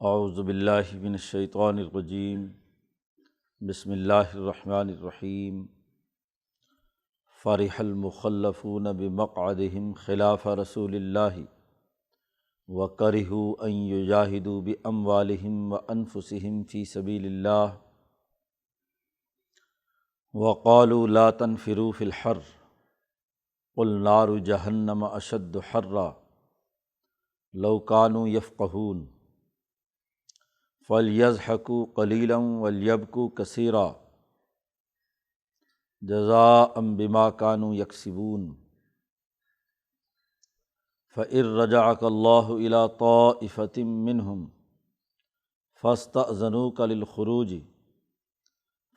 اعوذ باللہ من الشیطان الرجیم، بسم اللہ الرحمن الرحیم۔ فرح المخلفون بمقعدہم خلاف رسول اللہ وکرہوا ان یجاہدوا باموالہم وانفسہم فی سبیل اللہ وقالوا لا تنفروا فی الحر قل نار جہنم اشد حرا لو کانوا یفقہون فَلْيَضْحَكُوا قَلِيلًا وَلْيَبْكُوا كَثِيرًا جَزَاءً بِمَا كَانُوا يَكْسِبُونَ۔ فَإِن رَّجَعَكَ اللَّهُ إِلَىٰ طَائِفَةٍ مِّنْهُمْ فَاسْتَأْذَنُوكَ لِلْخُرُوجِ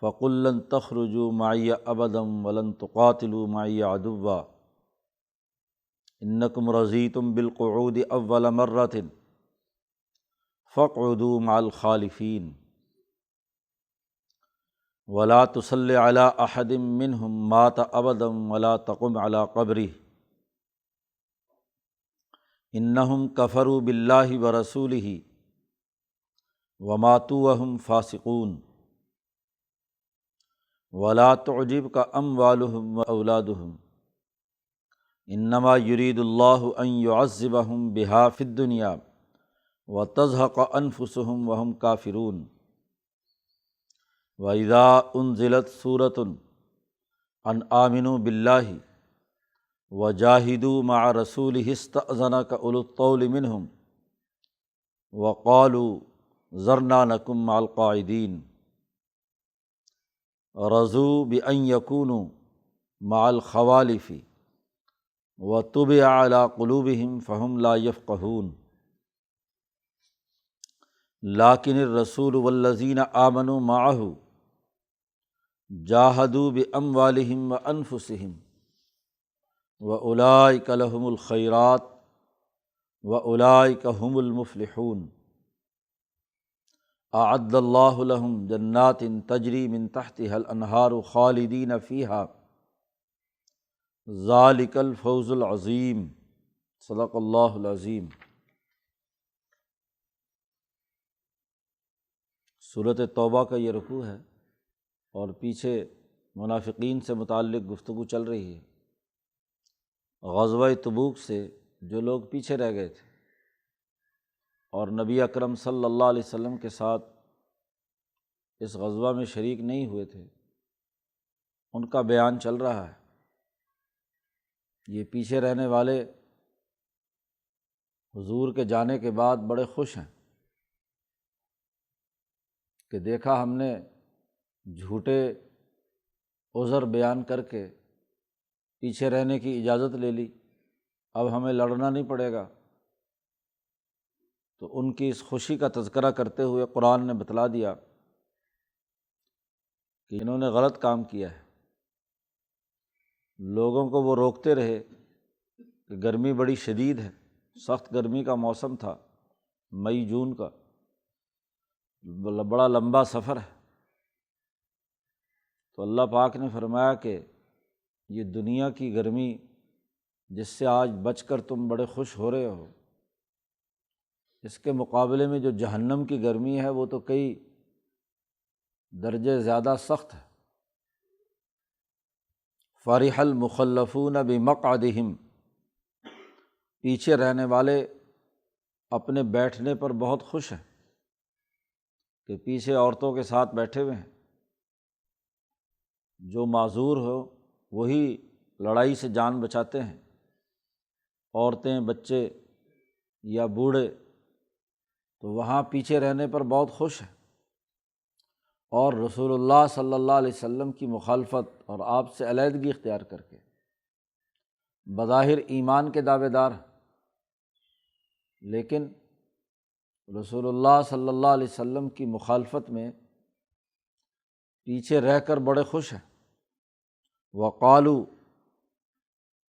فَقُل لَّن تَخْرُجُوا مَعِيَ أَبَدًا وَلَن تُقَاتِلُوا مَعِيَ عَدُوًّا إِنَّكُمْ رَضِيتُم بِالْقُعُودِ أَوَّلَ مَرَّةٍ فَاقْعُدُوا مَعَ الْخَالِفِينَ وَلَا تُصَلِّ عَلَىٰ أَحَدٍ مِّنْهُم مَّاتَ أَبَدًا وَلَا تَقُمْ عَلَىٰ قَبْرِهِ إِنَّهُمْ كَفَرُوا بِاللَّهِ وَرَسُولِهِ وَمَاتُوا وَهُمْ فَاسِقُونَ۔ وَلَا تُعْجِبْكَ أَمْوَالُهُمْ وَأَوْلَادُهُمْ إِنَّمَا يُرِيدُ اللَّهُ أَن يُعَذِّبَهُم بِهَا فِي الدُّنْيَا وَتَزْهَقَ أَنفُسُهُمْ وَهُمْ كَافِرُونَ۔ وَإِذَا أُنزِلَتْ سُورَةٌ أَنْ آمِنُوا بِاللَّهِ وَجَاهِدُوا مَعَ رَسُولِهِ اسْتَأْذَنَكَ أُولُو الطَّوْلِ مِنْهُمْ وَقَالُوا ذَرْنَا نَكُن مَّعَ الْقَاعِدِينَ رَضُوا بِأَن يَكُونُوا مَعَ الْخَوَالِفِ وَطُبِعَ عَلَىٰ قُلُوبِهِمْ فَهُمْ لَا يَفْقَهُونَ۔ لَٰكِنِ الرَّسُولُ وَالَّذِينَ آمَنُوا مَعَهُ جَاهَدُوا بِأَمْوَالِهِمْ وَأَنفُسِهِمْ وَأُولَٰئِكَ لَهُمُ الْخَيْرَاتُ وَأُولَٰئِكَ هُمُ الْمُفْلِحُونَ۔ أَعَدَّ اللَّهُ لَهُمْ جَنَّاتٍ تَجْرِي مِن تَحْتِهَا الْأَنْهَارُ خَالِدِينَ فِيهَا ذَلِكَ الْفَوْزُ الْعَظِيمُ۔ صدق اللہ العظیم۔ سورۃ توبہ کا یہ رکوع ہے اور پیچھے منافقین سے متعلق گفتگو چل رہی ہے۔ غزوہ تبوک سے جو لوگ پیچھے رہ گئے تھے اور نبی اکرم صلی اللہ علیہ وسلم کے ساتھ اس غزوہ میں شریک نہیں ہوئے تھے، ان کا بیان چل رہا ہے۔ یہ پیچھے رہنے والے حضور کے جانے کے بعد بڑے خوش ہیں کہ دیکھا ہم نے جھوٹے عذر بیان کر کے پیچھے رہنے کی اجازت لے لی، اب ہمیں لڑنا نہیں پڑے گا۔ تو ان کی اس خوشی کا تذکرہ کرتے ہوئے قرآن نے بتلا دیا کہ انہوں نے غلط کام کیا ہے۔ لوگوں کو وہ روکتے رہے کہ گرمی بڑی شدید ہے، سخت گرمی کا موسم تھا، مئی جون کا، بڑا لمبا سفر ہے۔ تو اللہ پاک نے فرمایا کہ یہ دنیا کی گرمی جس سے آج بچ کر تم بڑے خوش ہو رہے ہو، اس کے مقابلے میں جو جہنم کی گرمی ہے وہ تو کئی درجے زیادہ سخت ہے۔ فرح المخلفون بمقعدہم، پیچھے رہنے والے اپنے بیٹھنے پر بہت خوش ہیں کہ پیچھے عورتوں کے ساتھ بیٹھے ہوئے ہیں۔ جو معذور ہو وہی لڑائی سے جان بچاتے ہیں، عورتیں، بچے یا بوڑھے تو وہاں پیچھے رہنے پر بہت خوش ہیں، اور رسول اللہ صلی اللہ علیہ وسلم کی مخالفت اور آپ سے علیحدگی اختیار کر کے بظاہر ایمان کے دعوے دار ہیں، لیکن رسول اللہ صلی اللہ علیہ وسلم کی مخالفت میں پیچھے رہ کر بڑے خوش ہیں۔ وقالوا،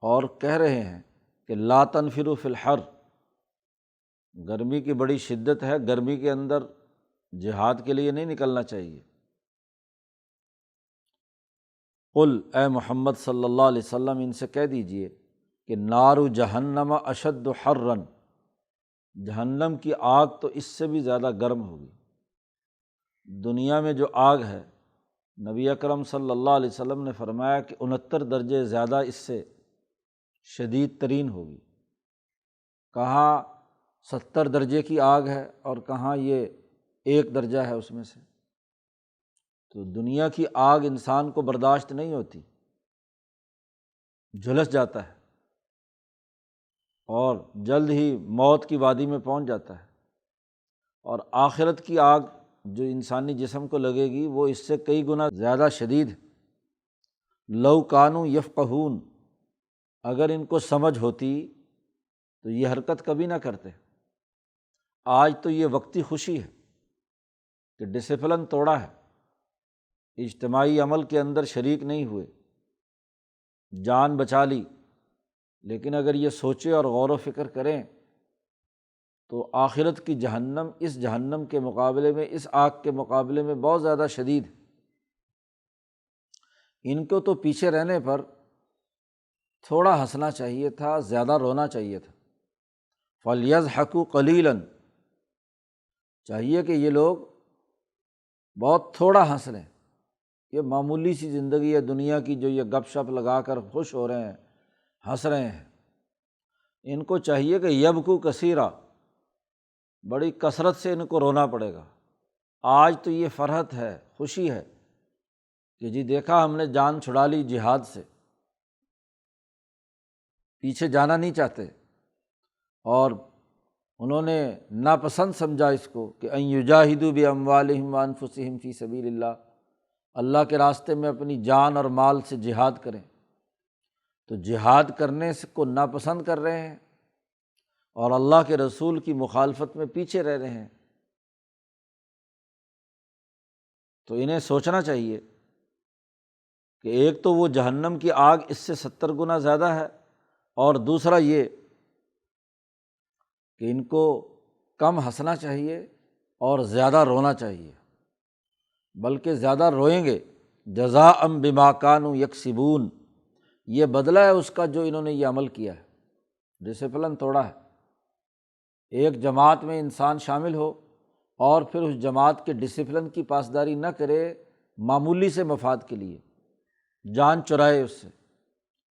اور کہہ رہے ہیں کہ لا تنفروا فی الحر، گرمی کی بڑی شدت ہے، گرمی کے اندر جہاد کے لیے نہیں نکلنا چاہیے۔ قل، اے محمد صلی اللہ علیہ وسلم ان سے کہہ دیجئے کہ نار جہنم اشد حرا، جہنم کی آگ تو اس سے بھی زیادہ گرم ہوگی۔ دنیا میں جو آگ ہے، نبی اکرم صلی اللہ علیہ وسلم نے فرمایا کہ 69 درجے زیادہ اس سے شدید ترین ہوگی۔ کہاں 70 درجے کی آگ ہے اور کہاں یہ 1 درجہ ہے اس میں سے۔ تو دنیا کی آگ انسان کو برداشت نہیں ہوتی، جھلس جاتا ہے اور جلد ہی موت کی وادی میں پہنچ جاتا ہے۔ اور آخرت کی آگ جو انسانی جسم کو لگے گی وہ اس سے کئی گنا زیادہ شدید ہے۔ لو کانوا یفقہون، اگر ان کو سمجھ ہوتی تو یہ حرکت کبھی نہ کرتے۔ آج تو یہ وقتی خوشی ہے کہ ڈسپلن توڑا ہے، اجتماعی عمل کے اندر شریک نہیں ہوئے، جان بچا لی، لیکن اگر یہ سوچے اور غور و فکر کریں تو آخرت کی جہنم اس جہنم کے مقابلے میں، اس آگ کے مقابلے میں بہت زیادہ شدید ہے۔ ان کو تو پیچھے رہنے پر تھوڑا ہنسنا چاہیے تھا، زیادہ رونا چاہیے تھا۔ فَلْيَضْحَكُوا قَلِيلًا، چاہیے کہ یہ لوگ بہت تھوڑا ہنس لیں۔ یہ معمولی سی زندگی ہے دنیا کی، جو یہ گپ شپ لگا کر خوش ہو رہے ہیں، ہنس رہے ہیں۔ ان کو چاہیے کہ یبکو کثیرا، بڑی کثرت سے ان کو رونا پڑے گا۔ آج تو یہ فرحت ہے، خوشی ہے کہ جی دیکھا ہم نے جان چھڑا لی جہاد سے، پیچھے جانا نہیں چاہتے، اور انہوں نے ناپسند سمجھا اس کو کہ ان یجاہدوا باموالہم وانفسہم فی سبیل اللہ، اللہ کے راستے میں اپنی جان اور مال سے جہاد کریں۔ تو جہاد کرنے کو ناپسند کر رہے ہیں اور اللہ کے رسول کی مخالفت میں پیچھے رہ رہے ہیں۔ تو انہیں سوچنا چاہیے کہ ایک تو وہ جہنم کی آگ اس سے 70 گنا زیادہ ہے، اور دوسرا یہ کہ ان کو کم ہنسنا چاہیے اور زیادہ رونا چاہیے، بلکہ زیادہ روئیں گے۔ جزاء بما کانوا یکسبون، یہ بدلہ ہے اس کا جو انہوں نے یہ عمل کیا ہے، ڈسپلن توڑا ہے۔ ایک جماعت میں انسان شامل ہو اور پھر اس جماعت کے ڈسپلن کی پاسداری نہ کرے، معمولی سے مفاد کے لیے جان چرائے، اس سے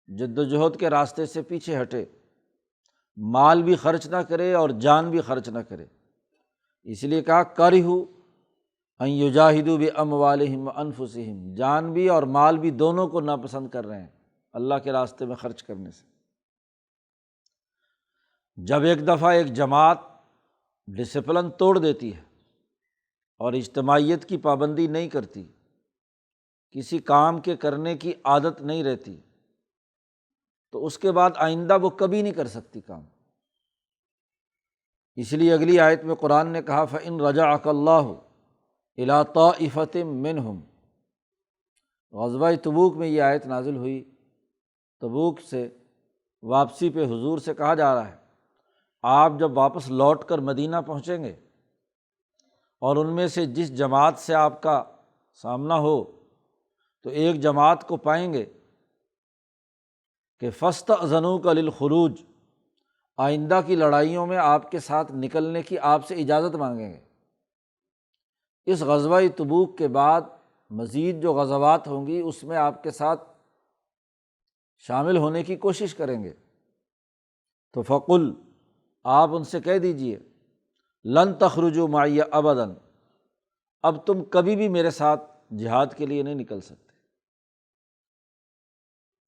جد و جہد کے راستے سے پیچھے ہٹے، مال بھی خرچ نہ کرے اور جان بھی خرچ نہ کرے۔ اس لیے کہا کرہوا ان یجاہدوا باموالہم وانفسہم، جان بھی اور مال بھی دونوں کو ناپسند کر رہے ہیں اللہ کے راستے میں خرچ کرنے سے۔ جب ایک دفعہ ایک جماعت ڈسپلن توڑ دیتی ہے اور اجتماعیت کی پابندی نہیں کرتی، کسی کام کے کرنے کی عادت نہیں رہتی، تو اس کے بعد آئندہ وہ کبھی نہیں کر سکتی کام۔ اس لیے اگلی آیت میں قرآن نے کہا فَإِن رَجَعَكَ اللَّهُ إِلَىٰ طَائِفَةٍ مِّنْهُمْ، غزوہ تبوک میں یہ آیت نازل ہوئی۔ تبوک سے واپسی پہ حضور سے کہا جا رہا ہے آپ جب واپس لوٹ کر مدینہ پہنچیں گے اور ان میں سے جس جماعت سے آپ کا سامنا ہو تو ایک جماعت کو پائیں گے کہ فَاسْتَأْذَنُوكَ لِلْخُرُوجِ، آئندہ کی لڑائیوں میں آپ کے ساتھ نکلنے کی آپ سے اجازت مانگیں گے۔ اس غزوہ تبوک کے بعد مزید جو غزوات ہوں گی اس میں آپ کے ساتھ شامل ہونے کی کوشش کریں گے۔ تو فقل، آپ ان سے کہہ دیجئے لن تخرجوا معی ابدا، اب تم کبھی بھی میرے ساتھ جہاد کے لیے نہیں نکل سکتے۔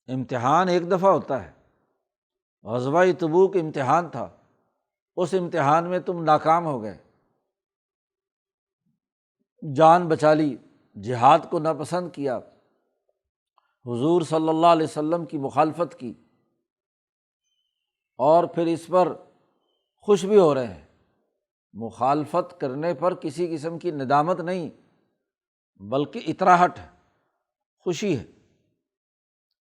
امتحان ایک دفعہ ہوتا ہے، غزوہ تبوک امتحان تھا، اس امتحان میں تم ناکام ہو گئے، جان بچا لی، جہاد کو ناپسند کیا، حضور صلی اللہ علیہ وسلم کی مخالفت کی، اور پھر اس پر خوش بھی ہو رہے ہیں۔ مخالفت کرنے پر کسی قسم کی ندامت نہیں، بلکہ اطراحت ہے، خوشی ہے۔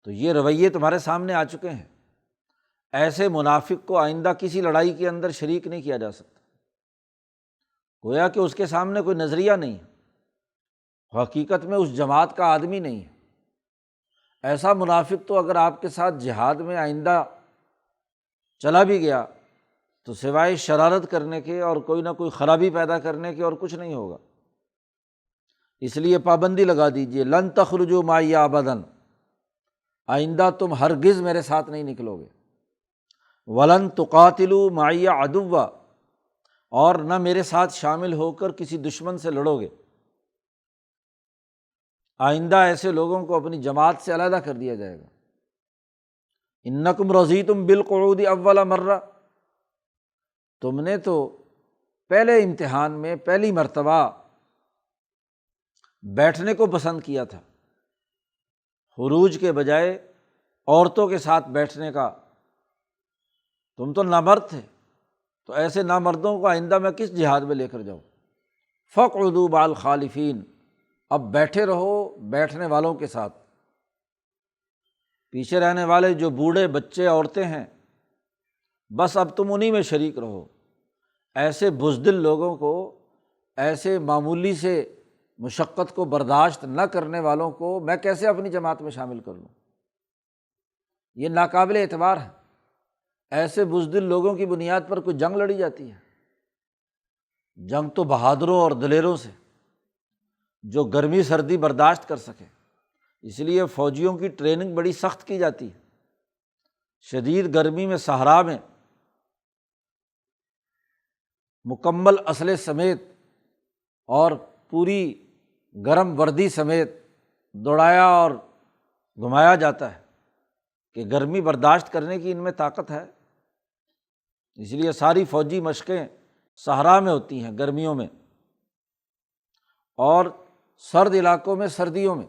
تو یہ رویے تمہارے سامنے آ چکے ہیں۔ ایسے منافق کو آئندہ کسی لڑائی کے اندر شریک نہیں کیا جا سکتا، گویا کہ اس کے سامنے کوئی نظریہ نہیں ہے، حقیقت میں اس جماعت کا آدمی نہیں ہے۔ ایسا منافق تو اگر آپ کے ساتھ جہاد میں آئندہ چلا بھی گیا تو سوائے شرارت کرنے کے اور کوئی نہ کوئی خرابی پیدا کرنے کے اور کچھ نہیں ہوگا۔ اس لیے پابندی لگا دیجیے، لن تخرجوا معی ابدا، آئندہ تم ہرگز میرے ساتھ نہیں نکلو گے، ولن تقاتلوا معی عدوا، اور نہ میرے ساتھ شامل ہو کر کسی دشمن سے لڑو گے۔ آئندہ ایسے لوگوں کو اپنی جماعت سے علیحدہ کر دیا جائے گا۔ انکم رضیتم بالقعود اول مرہ، تم نے تو پہلے امتحان میں پہلی مرتبہ بیٹھنے کو پسند کیا تھا، خروج کے بجائے عورتوں کے ساتھ بیٹھنے کا۔ تم تو نامرد تھے، تو ایسے نامردوں کو آئندہ میں کس جہاد میں لے کر جاؤں؟ فاقعدوا مع الخالفین، اب بیٹھے رہو بیٹھنے والوں کے ساتھ، پیچھے رہنے والے جو بوڑھے بچے عورتیں ہیں بس اب تم انہی میں شریک رہو۔ ایسے بزدل لوگوں کو، ایسے معمولی سے مشقت کو برداشت نہ کرنے والوں کو میں کیسے اپنی جماعت میں شامل کر لوں؟ یہ ناقابل اعتبار ہے۔ ایسے بزدل لوگوں کی بنیاد پر کوئی جنگ لڑی جاتی ہے؟ جنگ تو بہادروں اور دلیروں سے، جو گرمی سردی برداشت کر سکے۔ اس لیے فوجیوں کی ٹریننگ بڑی سخت کی جاتی ہے۔ شدید گرمی میں صحرا میں مکمل اسلحے سمیت اور پوری گرم وردی سمیت دوڑایا اور گھمایا جاتا ہے کہ گرمی برداشت کرنے کی ان میں طاقت ہے۔ اس لیے ساری فوجی مشقیں صحرا میں ہوتی ہیں گرمیوں میں، اور سرد علاقوں میں سردیوں میں۔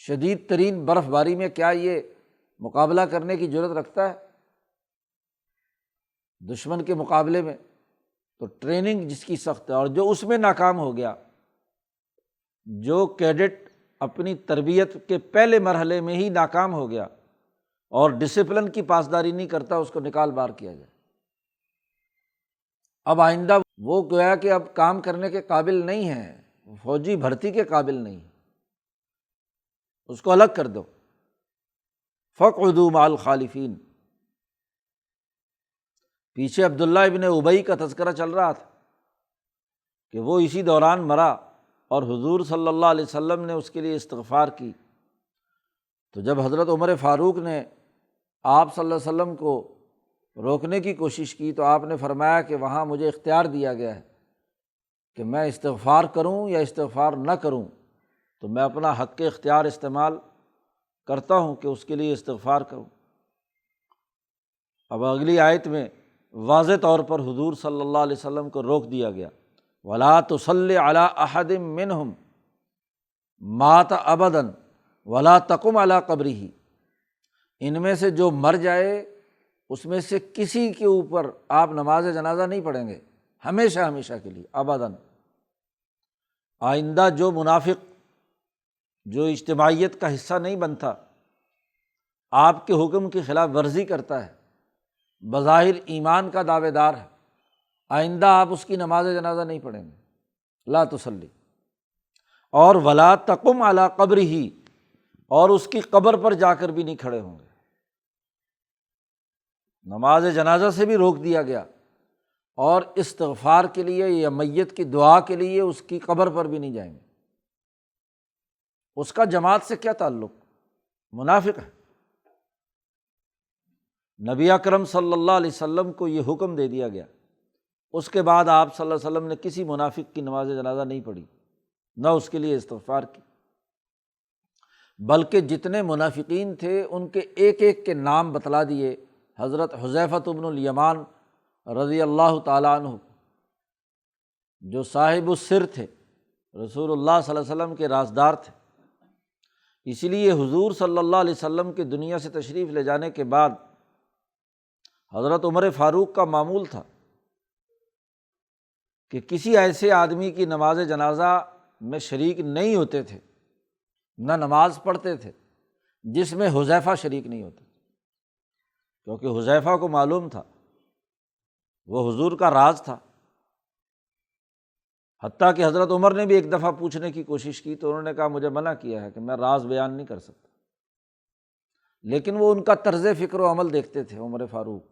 شدید ترین برف باری میں کیا یہ مقابلہ کرنے کی جرات رکھتا ہے دشمن کے مقابلے میں؟ تو ٹریننگ جس کی سخت ہے، اور جو اس میں ناکام ہو گیا، جو کیڈٹ اپنی تربیت کے پہلے مرحلے میں ہی ناکام ہو گیا اور ڈسپلن کی پاسداری نہیں کرتا، اس کو نکال بار کیا جائے۔ اب آئندہ وہ گویا کہ اب کام کرنے کے قابل نہیں ہے، فوجی بھرتی کے قابل نہیں، اس کو الگ کر دو۔ فاقعدوا مع الخالفین۔ پیچھے عبداللہ ابن ابی کا تذکرہ چل رہا تھا کہ وہ اسی دوران مرا، اور حضور صلی اللہ علیہ وسلم نے اس کے لیے استغفار کی۔ تو جب حضرت عمر فاروق نے آپ صلی اللہ علیہ وسلم کو روکنے کی کوشش کی تو آپ نے فرمایا کہ وہاں مجھے اختیار دیا گیا ہے کہ میں استغفار کروں یا استغفار نہ کروں، تو میں اپنا حق اختیار استعمال کرتا ہوں کہ اس کے لیے استغفار کروں۔ اب اگلی آیت میں واضح طور پر حضور صلی اللہ علیہ وسلم کو روک دیا گیا، وَلَا تُصَلِّ عَلَىٰ أَحَدٍ مِّنْهُمْ مَاتَ أَبَدًا وَلَا تَقُمْ عَلَىٰ قَبْرِهِ۔ ان میں سے جو مر جائے اس میں سے کسی کے اوپر آپ نماز جنازہ نہیں پڑھیں گے، ہمیشہ ہمیشہ کے لیے، ابداً۔ آئندہ جو منافق جو اجتماعیت کا حصہ نہیں بنتا، آپ کے حکم کی خلاف ورزی کرتا ہے، بظاہر ایمان کا دعوے دار ہے، آئندہ آپ اس کی نماز جنازہ نہیں پڑھیں گے، لا تصلی۔ اور ولا تقم علی قبرہ، اور اس کی قبر پر جا کر بھی نہیں کھڑے ہوں گے۔ نماز جنازہ سے بھی روک دیا گیا، اور استغفار کے لیے یا میت کی دعا کے لیے اس کی قبر پر بھی نہیں جائیں گے۔ اس کا جماعت سے کیا تعلق؟ منافق ہے۔ نبی اکرم صلی اللہ علیہ وسلم کو یہ حکم دے دیا گیا، اس کے بعد آپ صلی اللہ علیہ وسلم نے کسی منافق کی نماز جنازہ نہیں پڑھی، نہ اس کے لیے استغفار کی، بلکہ جتنے منافقین تھے ان کے ایک ایک کے نام بتلا دیے۔ حضرت حذیفہ بن الیمان رضی اللہ تعالیٰ عنہ، جو صاحب السر تھے، رسول اللہ صلی اللہ علیہ وسلم کے رازدار تھے، اسی لیے حضور صلی اللہ علیہ وسلم کے دنیا سے تشریف لے جانے کے بعد حضرت عمر فاروق کا معمول تھا کہ کسی ایسے آدمی کی نماز جنازہ میں شریک نہیں ہوتے تھے، نہ نماز پڑھتے تھے جس میں حذیفہ شریک نہیں ہوتے، کیونکہ حذیفہ کو معلوم تھا وہ حضور کا راز تھا۔ حتیٰ کہ حضرت عمر نے بھی ایک دفعہ پوچھنے کی کوشش کی تو انہوں نے کہا مجھے منع کیا ہے کہ میں راز بیان نہیں کر سکتا، لیکن وہ ان کا طرز فکر و عمل دیکھتے تھے عمر فاروق،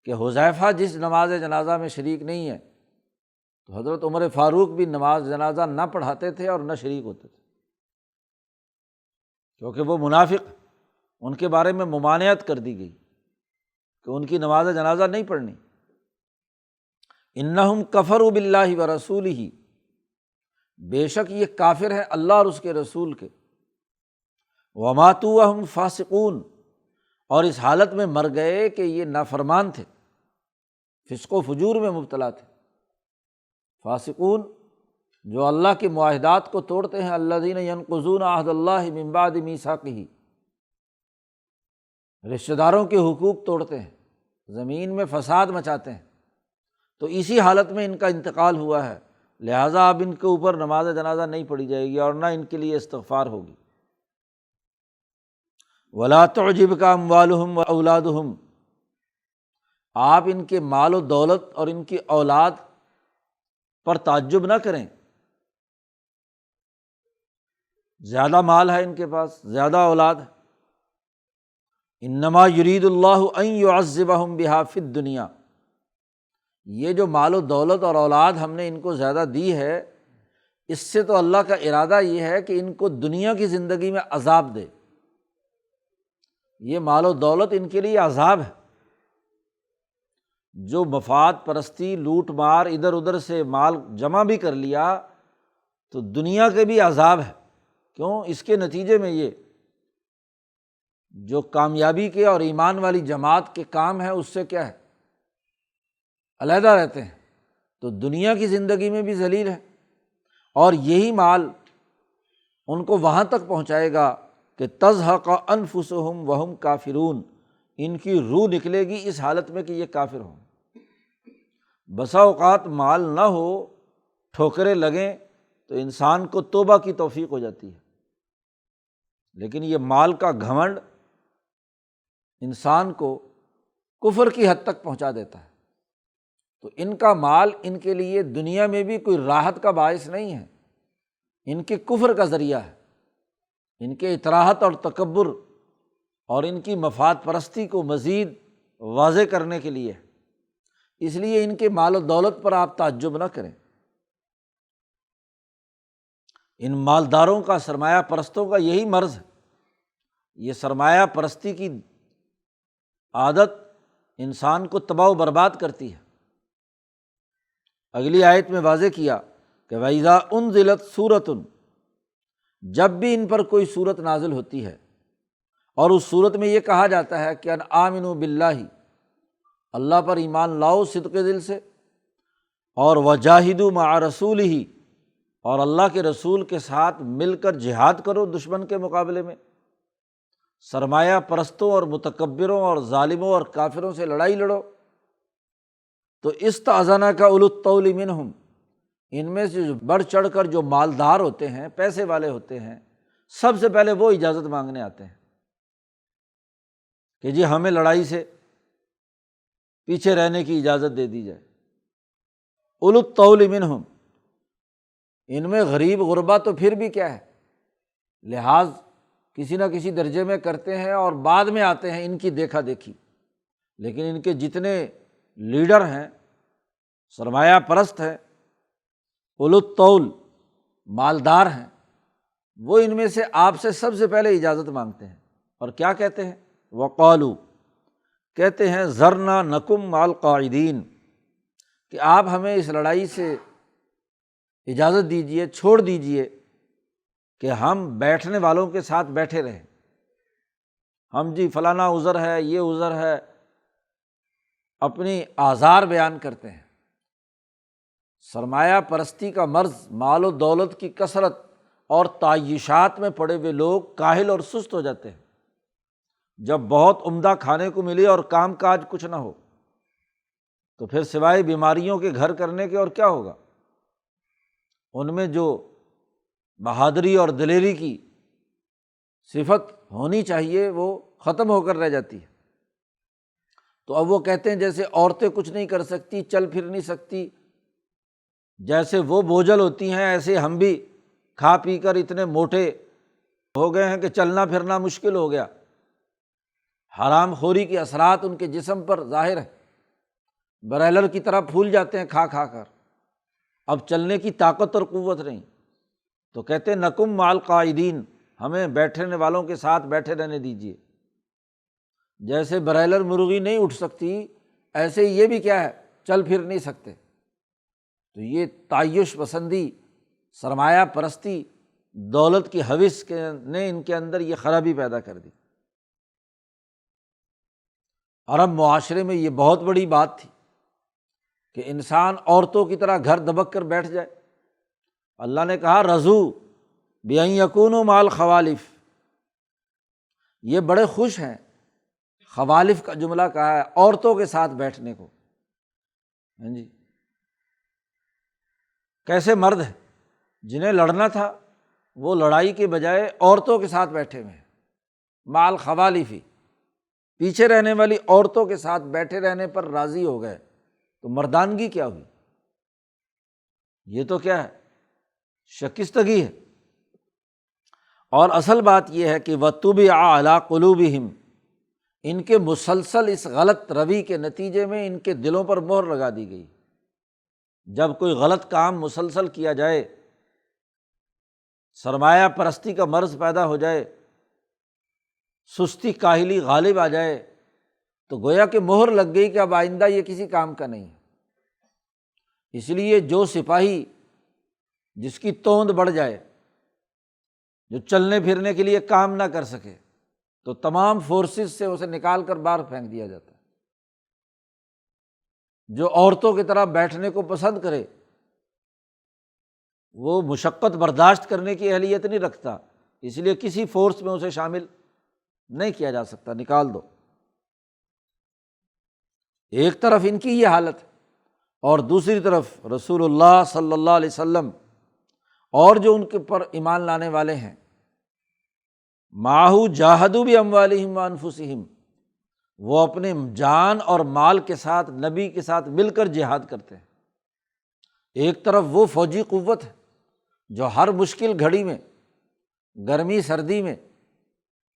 کہ حذیفہ جس نماز جنازہ میں شریک نہیں ہے تو حضرت عمر فاروق بھی نماز جنازہ نہ پڑھاتے تھے اور نہ شریک ہوتے تھے، کیونکہ وہ منافق، ان کے بارے میں ممانعت کر دی گئی کہ ان کی نماز جنازہ نہیں پڑھنی۔ انہم کفروا باللہ ورسولہ، بے شک یہ کافر ہیں اللہ اور اس کے رسول کے، وماتوا وہم فاسقون، اور اس حالت میں مر گئے کہ یہ نافرمان تھے، فسق و فجور میں مبتلا تھے۔ فاسقون جو اللہ کے معاہدات کو توڑتے ہیں، الذین ینقضون عہد اللہ من بعد میثاقہ، رشتہ داروں کے حقوق توڑتے ہیں، زمین میں فساد مچاتے ہیں، تو اسی حالت میں ان کا انتقال ہوا ہے، لہٰذا اب ان کے اوپر نماز جنازہ نہیں پڑھی جائے گی اور نہ ان کے لیے استغفار ہوگی۔ وَلَا تُعْجِبْكَ أَمْوَالُهُمْ وَأَوْلَادُهُمْ، آپ ان کے مال و دولت اور ان کی اولاد پر تعجب نہ کریں، زیادہ مال ہے ان کے پاس، زیادہ اولاد ہے۔ انما یرید اللہ ان یعذبہم بہا فی الدنیا، یہ جو مال و دولت اور اولاد ہم نے ان کو زیادہ دی ہے، اس سے تو اللہ کا ارادہ یہ ہے کہ ان کو دنیا کی زندگی میں عذاب دے، یہ مال و دولت ان کے لیے عذاب ہے۔ جو مفاد پرستی، لوٹ مار، ادھر ادھر سے مال جمع بھی کر لیا تو دنیا کے بھی عذاب ہے۔ کیوں؟ اس کے نتیجے میں یہ جو کامیابی کے اور ایمان والی جماعت کے کام ہیں اس سے کیا ہے؟ علیحدہ رہتے ہیں، تو دنیا کی زندگی میں بھی ذلیل ہے، اور یہی مال ان کو وہاں تک پہنچائے گا کہ تزہق انفسہم وہم کافرون، ان کی روح نکلے گی اس حالت میں کہ یہ کافر ہوں۔ بسا اوقات مال نہ ہو، ٹھوکریں لگیں تو انسان کو توبہ کی توفیق ہو جاتی ہے، لیکن یہ مال کا گھمنڈ انسان کو کفر کی حد تک پہنچا دیتا ہے۔ تو ان کا مال ان کے لیے دنیا میں بھی کوئی راحت کا باعث نہیں ہے، ان کے کفر کا ذریعہ ہے، ان کے اطراحت اور تکبر اور ان کی مفاد پرستی کو مزید واضح کرنے کے لیے، اس لیے ان کے مال و دولت پر آپ تعجب نہ کریں۔ ان مالداروں کا، سرمایہ پرستوں کا یہی مرض ہے، یہ سرمایہ پرستی کی عادت انسان کو تباہ و برباد کرتی ہے۔ اگلی آیت میں واضح کیا کہ وَإِذَا أُنزِلَتْ سُورَةٌ، جب بھی ان پر کوئی سورت نازل ہوتی ہے اور اس سورت میں یہ کہا جاتا ہے کہ ان آمنوا باللہ، اللہ پر ایمان لاؤ صدق دل سے، اور وجاہدوا مع رسولہ، اور اللہ کے رسول کے ساتھ مل کر جہاد کرو دشمن کے مقابلے میں، سرمایہ پرستوں اور متکبروں اور ظالموں اور کافروں سے لڑائی لڑو، تو استأذنک اولو الطول منہم، ان میں سے جو بڑھ چڑھ کر جو مالدار ہوتے ہیں، پیسے والے ہوتے ہیں، سب سے پہلے وہ اجازت مانگنے آتے ہیں کہ جی ہمیں لڑائی سے پیچھے رہنے کی اجازت دے دی جائے۔ اولو الطول منہم، ان میں غریب غربا تو پھر بھی کیا ہے، لحاظ کسی نہ کسی درجے میں کرتے ہیں اور بعد میں آتے ہیں ان کی دیکھا دیکھی، لیکن ان کے جتنے لیڈر ہیں، سرمایہ پرست ہیں، اولو الطول مالدار ہیں، وہ ان میں سے آپ سے سب سے پہلے اجازت مانگتے ہیں، اور کیا کہتے ہیں؟ وقالو، کہتے ہیں ذرنا نکم مع القاعدین، کہ آپ ہمیں اس لڑائی سے اجازت دیجیے، چھوڑ دیجیے کہ ہم بیٹھنے والوں کے ساتھ بیٹھے رہیں، ہم جی فلانا عذر ہے، یہ عذر ہے، اپنی آزار بیان کرتے ہیں۔ سرمایہ پرستی کا مرض، مال و دولت کی کثرت اور تعیشات میں پڑے ہوئے لوگ کاہل اور سست ہو جاتے ہیں۔ جب بہت عمدہ کھانے کو ملے اور کام کاج کچھ نہ ہو تو پھر سوائے بیماریوں کے گھر کرنے کے اور کیا ہوگا؟ ان میں جو بہادری اور دلیری کی صفت ہونی چاہیے وہ ختم ہو کر رہ جاتی ہے۔ تو اب وہ کہتے ہیں جیسے عورتیں کچھ نہیں کر سکتی، چل پھر نہیں سکتی، جیسے وہ بوجھل ہوتی ہیں ایسے ہم بھی کھا پی کر اتنے موٹے ہو گئے ہیں کہ چلنا پھرنا مشکل ہو گیا، حرام خوری کے اثرات ان کے جسم پر ظاہر ہیں۔ برائلر کی طرح پھول جاتے ہیں کھا کھا کر، اب چلنے کی طاقت اور قوت نہیں، تو کہتے ہیں نکم مع القاعدین، ہمیں بیٹھنے والوں کے ساتھ بیٹھے رہنے دیجیے۔ جیسے برائلر مرغی نہیں اٹھ سکتی، ایسے یہ بھی کیا ہے، چل پھر نہیں سکتے۔ تو یہ تعیش پسندی، سرمایہ پرستی، دولت کی ہوس نے ان کے اندر یہ خرابی پیدا کر دی۔ عرب معاشرے میں یہ بہت بڑی بات تھی کہ انسان عورتوں کی طرح گھر دبک کر بیٹھ جائے۔ اللہ نے کہا رضو بأن یکونوا مع الخوالف، یہ بڑے خوش ہیں، خوالف کا جملہ کہا ہے، عورتوں کے ساتھ بیٹھنے کو۔ ہاں جی، کیسے مرد ہیں جنہیں لڑنا تھا وہ لڑائی کے بجائے عورتوں کے ساتھ بیٹھے ہوئے ہیں، مع الخوالف، پیچھے رہنے والی عورتوں کے ساتھ بیٹھے رہنے پر راضی ہو گئے، تو مردانگی کیا ہوئی؟ یہ تو کیا ہے، شکستگی ہے۔ اور اصل بات یہ ہے کہ وَطُبِعَ عَلَىٰ قُلُوبِهِمْ، ان کے مسلسل اس غلط روی کے نتیجے میں ان کے دلوں پر مہر لگا دی گئی۔ جب کوئی غلط کام مسلسل کیا جائے، سرمایہ پرستی کا مرض پیدا ہو جائے، سستی کاہلی غالب آ جائے، تو گویا کہ مہر لگ گئی کہ اب آئندہ یہ کسی کام کا نہیں ہے۔ اس لیے جو سپاہی جس کی توند بڑھ جائے، جو چلنے پھرنے کے لیے کام نہ کر سکے، تو تمام فورسز سے اسے نکال کر باہر پھینک دیا جاتا ہے۔ جو عورتوں کی طرح بیٹھنے کو پسند کرے، وہ مشقت برداشت کرنے کی اہلیت نہیں رکھتا، اس لیے کسی فورس میں اسے شامل نہیں کیا جا سکتا، نکال دو۔ ایک طرف ان کی یہ حالت، اور دوسری طرف رسول اللہ صلی اللہ علیہ وسلم اور جو ان کے پر ایمان لانے والے ہیں، معہ جاہدوا باموالہم وانفسہم، وہ اپنے جان اور مال کے ساتھ نبی کے ساتھ مل کر جہاد کرتے ہیں۔ ایک طرف وہ فوجی قوت ہے جو ہر مشکل گھڑی میں، گرمی سردی میں،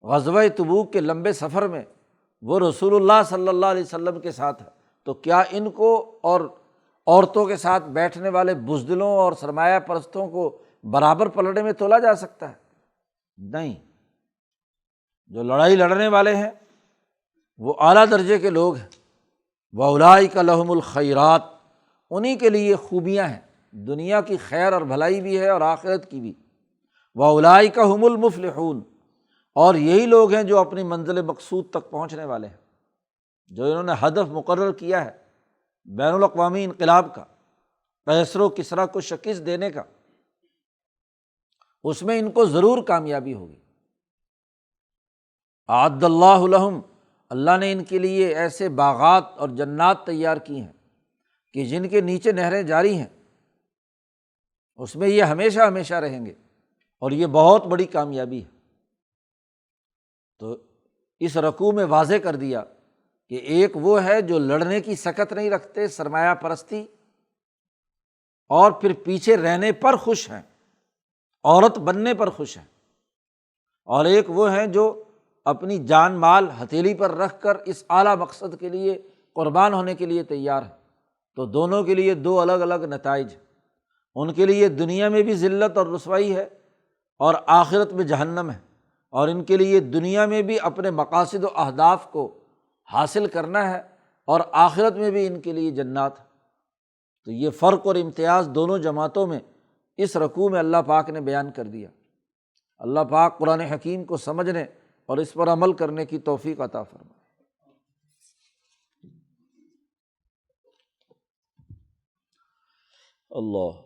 غزوہ تبوک کے لمبے سفر میں وہ رسول اللہ صلی اللہ علیہ وسلم کے ساتھ ہے، تو کیا ان کو اور عورتوں کے ساتھ بیٹھنے والے بزدلوں اور سرمایہ پرستوں کو برابر پلڑے میں تولا جا سکتا ہے؟ نہیں۔ جو لڑائی لڑنے والے ہیں وہ اعلیٰ درجے کے لوگ ہیں، وَأُولَٰئِکَ لَهُمُ الْخَيْرَاتُ، انہی کے لیے خوبیاں ہیں، دنیا کی خیر اور بھلائی بھی ہے اور آخرت کی بھی۔ وَأُولَٰئِکَ هُمُ الْمُفْلِحُونَ، اور یہی لوگ ہیں جو اپنی منزل مقصود تک پہنچنے والے ہیں، جو انہوں نے ہدف مقرر کیا ہے بین الاقوامی انقلاب کا، قیصر و کسریٰ کو شکست دینے کا، اس میں ان کو ضرور کامیابی ہوگی۔ اعد اللہ لہم، اللہ نے ان کے لیے ایسے باغات اور جنات تیار کی ہیں کہ جن کے نیچے نہریں جاری ہیں، اس میں یہ ہمیشہ ہمیشہ رہیں گے، اور یہ بہت بڑی کامیابی ہے۔ تو اس رکوع میں واضح کر دیا کہ ایک وہ ہے جو لڑنے کی سکت نہیں رکھتے، سرمایہ پرستی، اور پھر پیچھے رہنے پر خوش ہیں، عورت بننے پر خوش ہیں، اور ایک وہ ہیں جو اپنی جان مال ہتھیلی پر رکھ کر اس اعلیٰ مقصد کے لیے قربان ہونے کے لیے تیار ہیں۔ تو دونوں کے لیے دو الگ الگ نتائج، ان کے لیے دنیا میں بھی ذلت اور رسوائی ہے اور آخرت میں جہنم ہے، اور ان کے لیے دنیا میں بھی اپنے مقاصد و اہداف کو حاصل کرنا ہے، اور آخرت میں بھی ان کے لیے جنات ہے۔ تو یہ فرق اور امتیاز دونوں جماعتوں میں اس رکوع میں اللہ پاک نے بیان کر دیا۔ اللہ پاک قرآن حکیم کو سمجھنے اور اس پر عمل کرنے کی توفیق عطا فرمائے۔ اللہ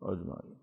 اجمعین۔